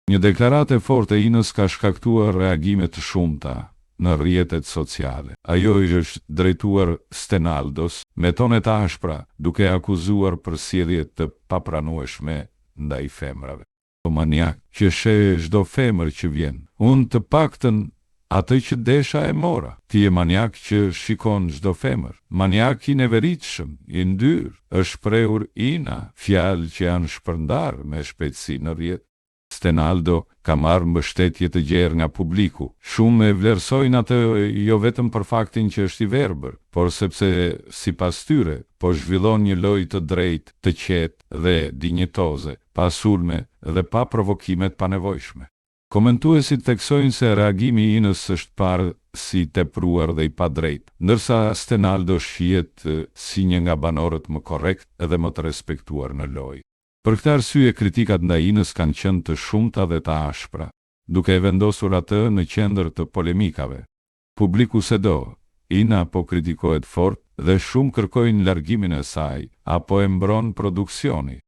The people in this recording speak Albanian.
Një deklaratë e fortë e Inës ka shkaktuar reagime të shumta në rrjetet sociale. Ajo i është drejtuar Stenaldos me tone të ashpra, duke akuzuar për sjellje të papranueshme ndaj femrave. O maniak që sheh çdo femër që vjen. Unë të paktën atë që desha e mora. Ti je maniak që shikon çdo femër. Maniak i neveritshëm, i ndyrë, është shprehur Ina, fjalë që janë shpërndar me shpejtësi në rrjet. Stenaldo ka marrë mbështetje të gjerë nga publiku. Shumë e vlerësojnë atë jo vetëm për faktin që është i verbër, por sepse sipas tyre po zhvillon një lojë të drejtë, të qetë dhe dinjitoze, pa sulme dhe pa provokime të panevojshme. Komentuesit theksojnë se reagimi i Inës është parë si tepruar dhe i padrejtë, ndërsa Stenaldo shihet si një nga banorët më korrekt dhe më të respektuar në lojë. Për këtë arsye kritikat ndaj Inës kanë qenë të shumta dhe të ashpra, duke e vendosur atë në qendër të polemikave. Publiku se do, Ina po kritikohet fort dhe shumë kërkojnë largimin e saj, apo e mbron produksioni.